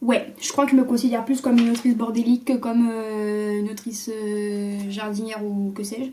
Ouais, je crois que je me considère plus comme une autrice bordélique que comme une autrice jardinière ou que sais-je.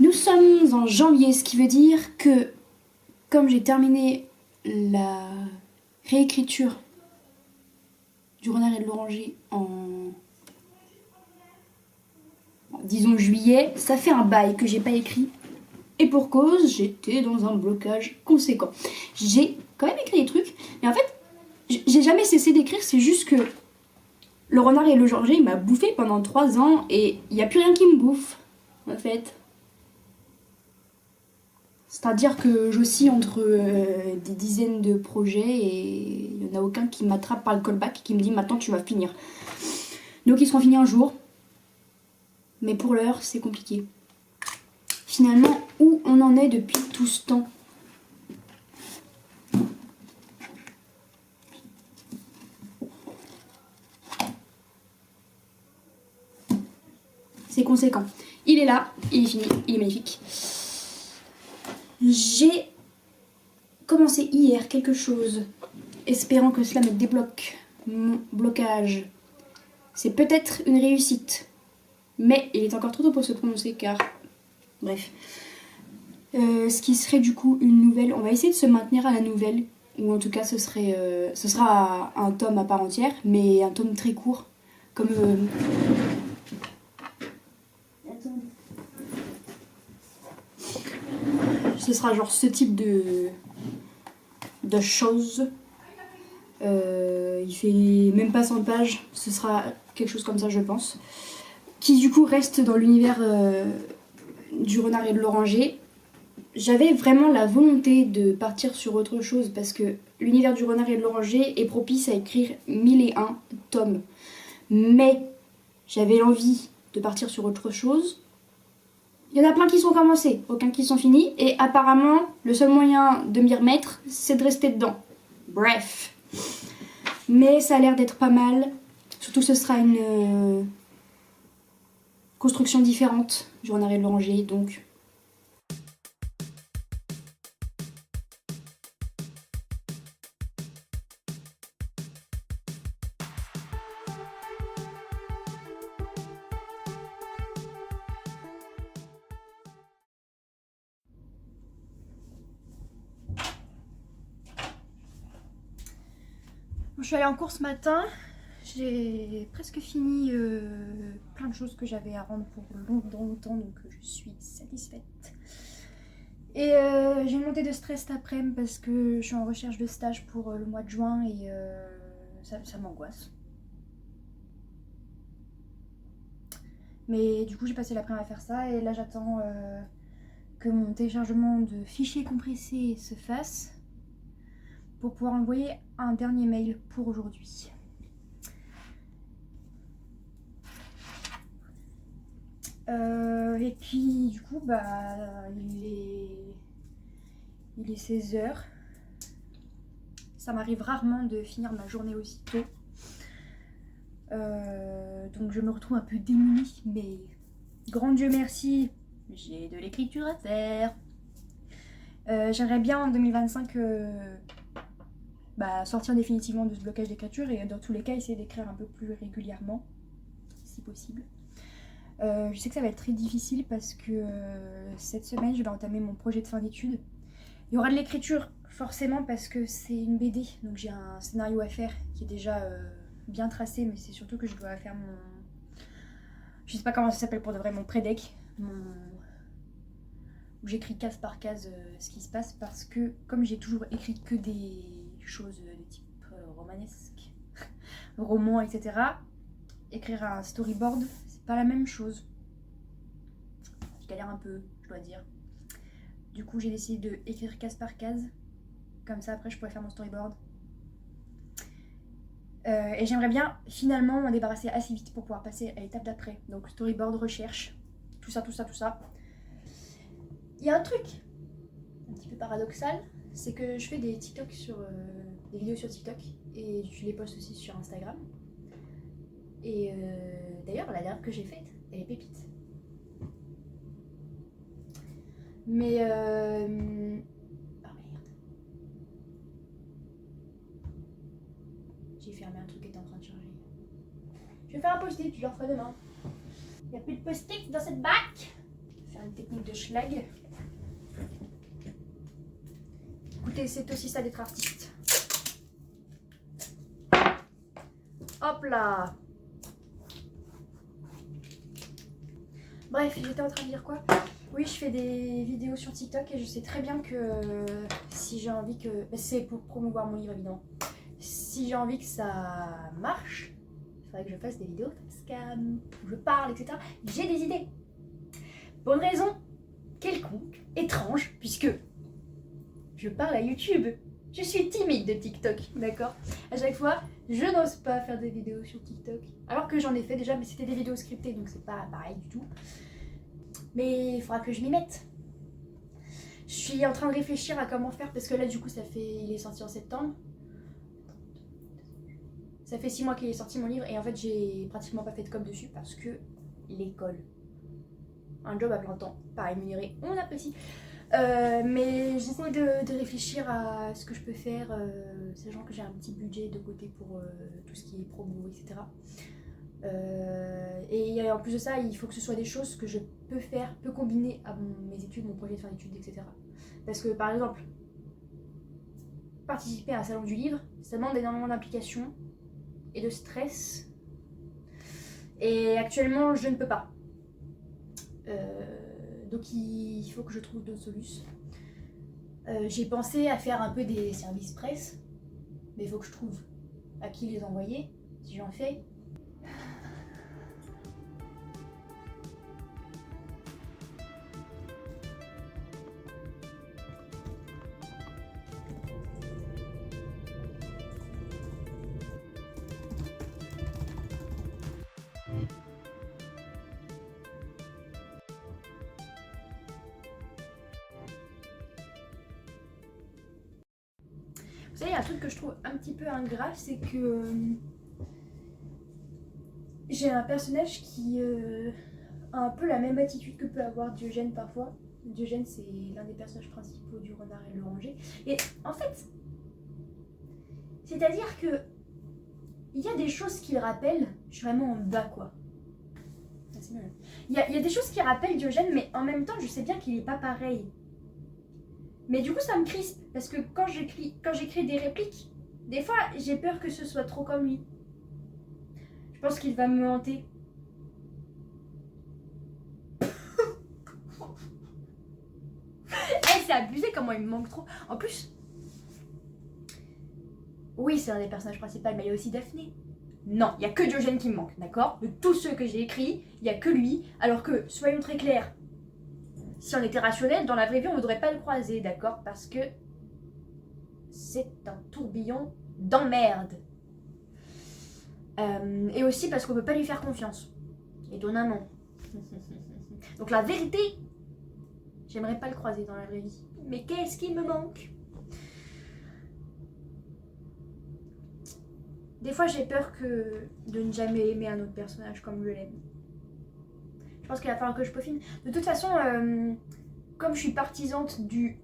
Nous sommes en janvier, ce qui veut dire que comme j'ai terminé la réécriture du Renard et de l'Oranger disons juillet, ça fait un bail que j'ai pas écrit. Et pour cause, j'étais dans un blocage conséquent. J'ai quand même écrit des trucs, mais en fait, j'ai jamais cessé d'écrire, c'est juste que le Renard et le Georget, il m'a bouffé pendant 3 ans et il n'y a plus rien qui me bouffe, en fait. C'est-à-dire que j'oscille entre des dizaines de projets et il n'y en a aucun qui m'attrape par le callback et qui me dit maintenant tu vas finir. Donc ils seront finis un jour, mais pour l'heure c'est compliqué. Finalement, où on en est depuis tout ce temps? C'est conséquent. Il est là, il est fini, il est magnifique. J'ai commencé hier quelque chose, espérant que cela me débloque mon blocage. C'est peut-être une réussite, mais il est encore trop tôt pour se prononcer car... Bref. Ce qui serait du coup une nouvelle, on va essayer de se maintenir à la nouvelle, ou en tout cas ce sera un tome à part entière, mais un tome très court, comme... Ce sera genre ce type de choses. Il fait même pas 100 pages, ce sera quelque chose comme ça je pense, qui du coup reste dans l'univers du Renard et de l'Oranger. J'avais vraiment la volonté de partir sur autre chose parce que l'univers du Renard et de l'Oranger est propice à écrire 1001 tomes. Mais j'avais l'envie de partir sur autre chose. Il y en a plein qui sont commencés, aucun qui sont finis, et apparemment, le seul moyen de m'y remettre, c'est de rester dedans. Bref. Mais ça a l'air d'être pas mal. Surtout que ce sera une construction différente du Renard et de l'Oranger, donc... Je suis allée en cours ce matin, j'ai presque fini plein de choses que j'avais à rendre pour longtemps, donc je suis satisfaite. Et j'ai une montée de stress cet après-midi parce que je suis en recherche de stage pour le mois de juin et ça m'angoisse. Mais du coup j'ai passé l'après-midi à faire ça et là j'attends que mon téléchargement de fichiers compressés se fasse pour pouvoir envoyer un dernier mail pour aujourd'hui. Et puis du coup il est 16h. Ça m'arrive rarement de finir ma journée aussitôt. Donc je me retrouve un peu démunie, mais grand Dieu merci, j'ai de l'écriture à faire. J'aimerais bien en 2025 sortir définitivement de ce blocage d'écriture et dans tous les cas essayer d'écrire un peu plus régulièrement, si possible. Je sais que ça va être très difficile parce que cette semaine je vais entamer mon projet de fin d'études. Il y aura de l'écriture forcément parce que c'est une BD, donc j'ai un scénario à faire qui est déjà bien tracé, mais c'est surtout que je dois faire mon... Je sais pas comment ça s'appelle pour de vrai, mon pré-deck, où j'écris case par case ce qui se passe parce que comme j'ai toujours écrit que des choses de type romanesque, roman, etc., écrire un storyboard, c'est pas la même chose. Je galère un peu, je dois dire. Du coup, j'ai décidé de écrire case par case. Comme ça, après, je pourrais faire mon storyboard. Et j'aimerais bien finalement m'en débarrasser assez vite pour pouvoir passer à l'étape d'après. Donc storyboard, recherche, tout ça. Il y a un truc un petit peu paradoxal, c'est que je fais des TikTok des vidéos sur TikTok et je les poste aussi sur Instagram. Et d'ailleurs, la dernière que j'ai faite, elle est pépite. Mais oh merde. un truc est en train de charger. Je vais faire un post-it, je le referai demain. Il n'y a plus de post-it dans cette bac. Je vais faire une technique de schlag. Écoutez, c'est aussi ça d'être artiste. Hop là. Bref, j'étais en train de dire quoi? Oui, je fais des vidéos sur TikTok et je sais très bien que si j'ai envie que... C'est pour promouvoir mon livre évidemment. Si j'ai envie que ça marche, il faudrait que je fasse des vidéos où je parle, etc. J'ai des idées. Pour une raison quelconque, étrange, puisque je parle à YouTube. Je suis timide de TikTok, d'accord? À chaque fois, je n'ose pas faire des vidéos sur TikTok. Alors que j'en ai fait déjà, mais c'était des vidéos scriptées, donc c'est pas pareil du tout. Mais il faudra que je m'y mette. Je suis en train de réfléchir à comment faire, parce que là, du coup, il est sorti en septembre. Ça fait 6 mois qu'il est sorti mon livre, et en fait, j'ai pratiquement pas fait de com dessus, parce que l'école. Un job à plein temps, pas rémunéré, on apprécie. Mais j'essaie de réfléchir à ce que je peux faire, sachant que j'ai un petit budget de côté pour tout ce qui est promo, etc. Et en plus de ça, il faut que ce soit des choses que je peux combiner à mes études, mon projet de fin d'études, etc. Parce que par exemple, participer à un salon du livre, ça demande énormément d'implication et de stress. Et actuellement, je ne peux pas. Donc il faut que je trouve d'autres solutions. J'ai pensé à faire un peu des services presse, mais il faut que je trouve à qui les envoyer, si j'en fais. Vous savez, il y a un truc que je trouve un petit peu ingrat, c'est que j'ai un personnage qui a un peu la même attitude que peut avoir Diogène parfois. Diogène, c'est l'un des personnages principaux du Renard et l'Oranger. Et en fait, c'est-à-dire que il y a des choses qui le rappellent, je suis vraiment en bas quoi. Il y a des choses qui rappellent Diogène, mais en même temps, je sais bien qu'il n'est pas pareil. Mais du coup, ça me crispe, parce que quand j'écris des répliques, des fois, j'ai peur que ce soit trop comme lui. Je pense qu'il va me hanter. C'est abusé comment il me manque trop. En plus, oui, c'est un des personnages principaux, mais il y a aussi Daphné. Non, il n'y a que Diogène qui me manque, d'accord? De tous ceux que j'ai écrits, il n'y a que lui, alors que, soyons très clairs, si on était rationnel, dans la vraie vie, on ne voudrait pas le croiser, d'accord? Parce que c'est un tourbillon d'emmerde. Et aussi parce qu'on ne peut pas lui faire confiance. Étonnamment. Donc la vérité, j'aimerais pas le croiser dans la vraie vie. Mais qu'est-ce qui me manque? Des fois, j'ai peur de ne jamais aimer un autre personnage comme je l'aime. Je pense qu'il va falloir que je peaufine. De toute façon, comme je suis partisante du...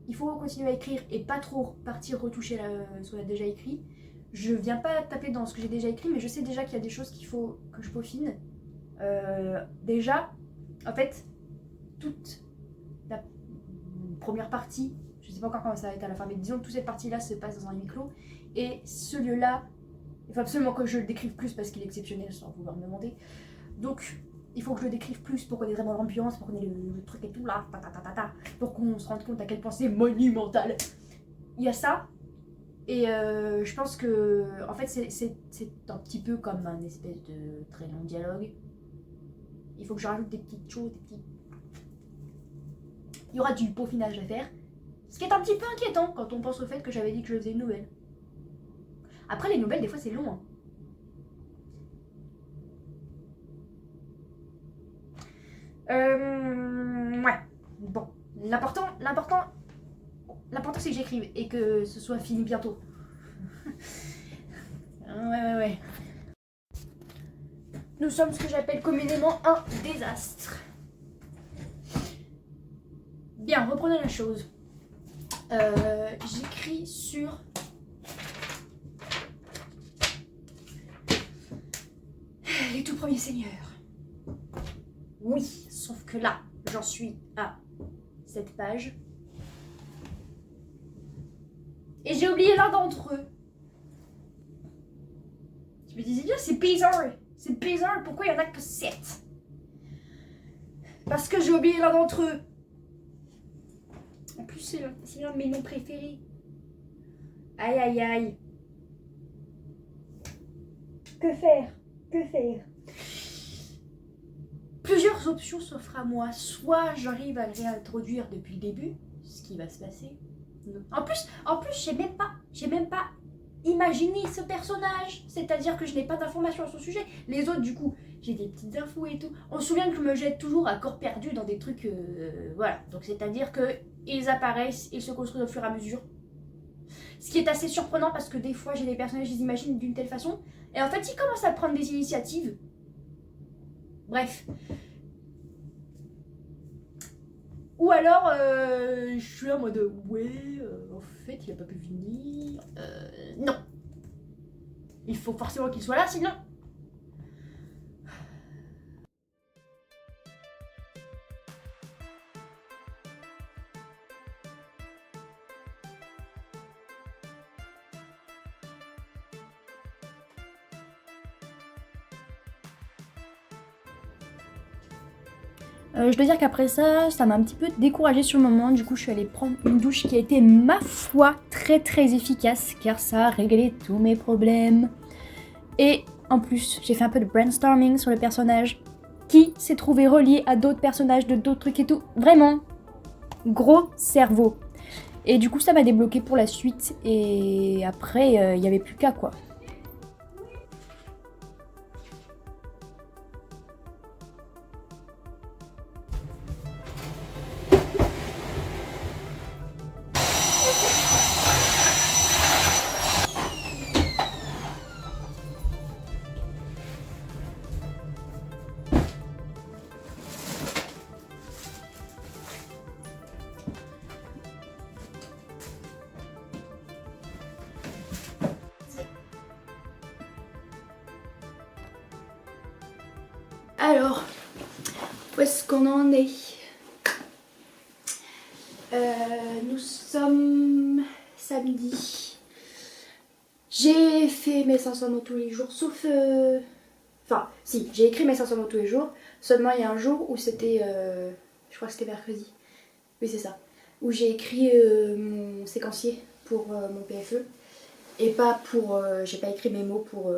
Il faut continuer à écrire et pas trop partir retoucher ce qu'on a déjà écrit. Je viens pas taper dans ce que j'ai déjà écrit, mais je sais déjà qu'il y a des choses qu'il faut que je peaufine. Déjà, en fait, toute la première partie, je sais pas encore comment ça va être à la fin, mais disons que toute cette partie-là se passe dans un huis clos. Et ce lieu-là, il faut absolument que je le décrive plus parce qu'il est exceptionnel sans vouloir me demander. Donc, il faut que je le décrive plus pour qu'on ait vraiment l'ambiance, pour qu'on ait le truc et tout là, pour qu'on se rende compte à quel point c'est monumental. Il y a ça. Et je pense que, en fait, c'est un petit peu comme un espèce de très long dialogue. Il faut que je rajoute des petites choses, Il y aura du peaufinage à faire. Ce qui est un petit peu inquiétant quand on pense au fait que j'avais dit que je faisais une nouvelle. Après, les nouvelles, des fois, c'est long. Hein. Ouais. Bon. L'important, c'est que j'écrive et que ce soit fini bientôt. Ouais. Nous sommes ce que j'appelle communément un désastre. Bien, reprenons la chose. J'écris sur Les tout premiers seigneurs. Oui, sauf que là, j'en suis à cette page. Et j'ai oublié l'un d'entre eux. Je me disais bien, c'est bizarre. C'est bizarre, pourquoi il y en a que 7? Parce que j'ai oublié l'un d'entre eux. En plus, c'est l'un de mes noms préférés. Aïe, aïe, aïe. Que faire? Que faire? Plusieurs options s'offrent à moi. Soit j'arrive à le réintroduire depuis le début, ce qui va se passer. En plus, j'ai même pas imaginé ce personnage. C'est-à-dire que je n'ai pas d'informations à son sujet. Les autres, du coup, j'ai des petites infos et tout. On se souvient que je me jette toujours à corps perdu dans des trucs... voilà. Donc c'est-à-dire qu'ils apparaissent, ils se construisent au fur et à mesure. Ce qui est assez surprenant parce que des fois, j'ai des personnages, je les imagine d'une telle façon. Et en fait, ils commencent à prendre des initiatives. Bref. Ou alors, je suis en mode, ouais, en fait, il a pas pu venir. Non. Il faut forcément qu'il soit là, sinon... Je dois dire qu'après ça m'a un petit peu découragée sur le moment. Du coup, je suis allée prendre une douche qui a été, ma foi, très très efficace, car ça a réglé tous mes problèmes. Et en plus, j'ai fait un peu de brainstorming sur le personnage qui s'est trouvé relié à d'autres personnages de d'autres trucs et tout. Vraiment, gros cerveau. Et du coup, ça m'a débloqué pour la suite. Et après, il n'y avait plus qu'à quoi. Alors, où est-ce qu'on en est? Nous sommes samedi. J'ai fait mes 500 mots tous les jours, sauf... Enfin, si, j'ai écrit mes 500 mots tous les jours. Seulement, il y a un jour où c'était... je crois que c'était mercredi. Oui, c'est ça. Où j'ai écrit mon séquencier pour mon PFE. Et pas pour... j'ai pas écrit mes mots pour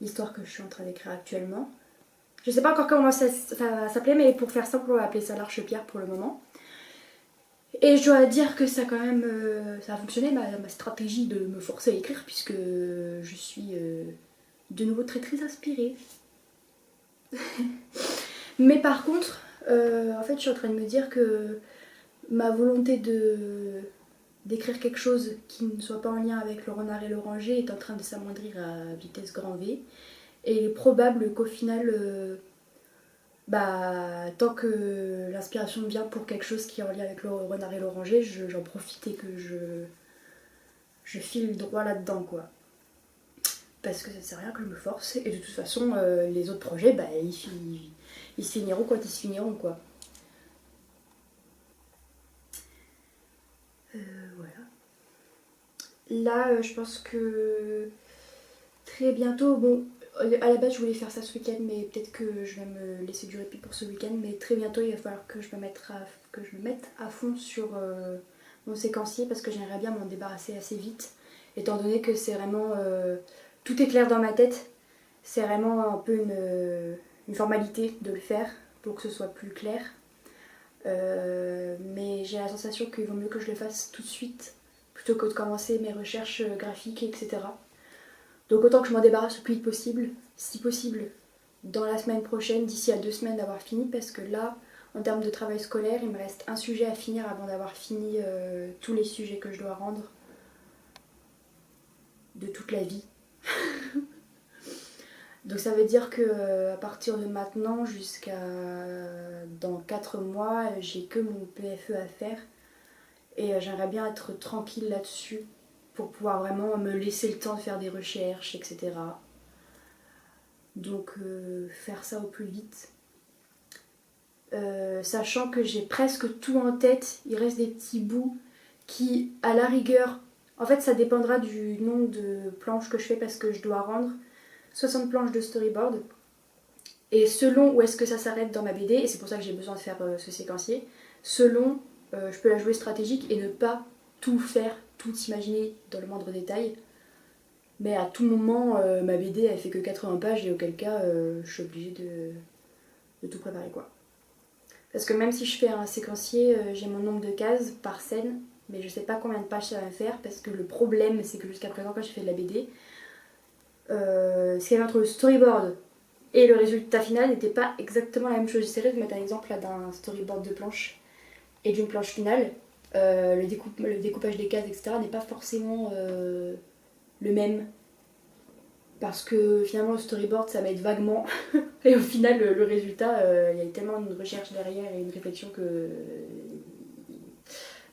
l'histoire que je suis en train d'écrire actuellement. Je sais pas encore comment ça va s'appeler, mais pour faire simple, on va appeler ça l'Arche-Pierre pour le moment. Et je dois dire que ça a quand même ça a fonctionné, ma stratégie de me forcer à écrire, puisque je suis de nouveau très très inspirée. Mais par contre, en fait, je suis en train de me dire que ma volonté d'écrire quelque chose qui ne soit pas en lien avec le renard et l'oranger est en train de s'amoindrir à vitesse grand V. Et il est probable qu'au final, tant que l'inspiration vient pour quelque chose qui est en lien avec le renard et l'oranger, j'en profite et que je file droit là-dedans, quoi. Parce que ça sert à rien que je me force. Et de toute façon, les autres projets, ils se finiront quand ils se finiront, quoi. Voilà. Là, je pense que très bientôt, bon, à la base je voulais faire ça ce week-end, mais peut-être que je vais me laisser du répit pour ce week-end, mais très bientôt il va falloir que je me mette à fond sur mon séquencier, parce que j'aimerais bien m'en débarrasser assez vite, étant donné que c'est vraiment... tout est clair dans ma tête, c'est vraiment un peu une formalité de le faire pour que ce soit plus clair. Mais j'ai la sensation qu'il vaut mieux que je le fasse tout de suite plutôt que de commencer mes recherches graphiques, etc. Donc autant que je m'en débarrasse le plus vite possible, si possible dans la semaine prochaine, d'ici à 2 semaines d'avoir fini, parce que là, en termes de travail scolaire, il me reste un sujet à finir avant d'avoir fini tous les sujets que je dois rendre de toute la vie. Donc ça veut dire que à partir de maintenant jusqu'à dans 4 mois, j'ai que mon PFE à faire, et j'aimerais bien être tranquille là-dessus pour pouvoir vraiment me laisser le temps de faire des recherches, etc. Donc faire ça au plus vite. Sachant que j'ai presque tout en tête, il reste des petits bouts qui, à la rigueur, en fait ça dépendra du nombre de planches que je fais parce que je dois rendre 60 planches de storyboard. Et selon où est-ce que ça s'arrête dans ma BD, et c'est pour ça que j'ai besoin de faire ce séquencier, selon, je peux la jouer stratégique et ne pas tout faire, tout imaginer dans le moindre détail. Mais à tout moment, ma BD elle fait que 80 pages et auquel cas je suis obligée de tout préparer quoi. Parce que même si je fais un séquencier, j'ai mon nombre de cases par scène, mais je sais pas combien de pages ça va faire parce que le problème c'est que jusqu'à présent quand j'ai fait de la BD, ce qu'il y avait entre le storyboard et le résultat final n'était pas exactement la même chose. J'essaierai de mettre un exemple là d'un storyboard de planche et d'une planche finale. Le découpage des cases, etc. n'est pas forcément le même. Parce que finalement le storyboard ça m'aide vaguement et au final le résultat il y a tellement une recherche derrière et une réflexion que...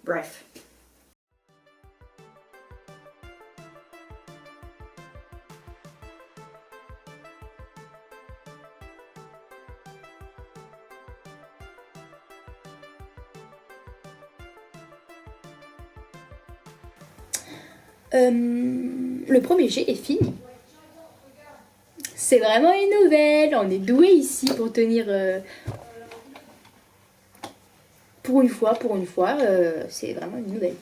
Bref. Le premier jet est fini. C'est vraiment une nouvelle. On est doué ici pour tenir. Pour une fois, c'est vraiment une nouvelle.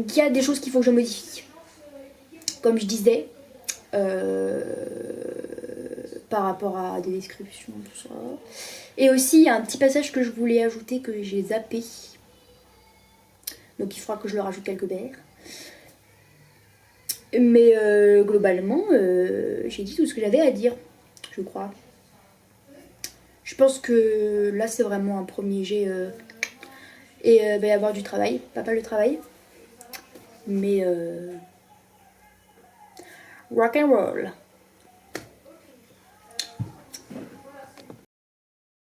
Il y a des choses qu'il faut que je modifie. Comme je disais, par rapport à des descriptions, tout ça. Et aussi, il y a un petit passage que je voulais ajouter que j'ai zappé. Donc il faudra que je le rajoute quelque part. Mais globalement, j'ai dit tout ce que j'avais à dire, je crois. Je pense que là, c'est vraiment un premier jet. Et il va y avoir du travail, pas mal de travail. Mais rock and roll.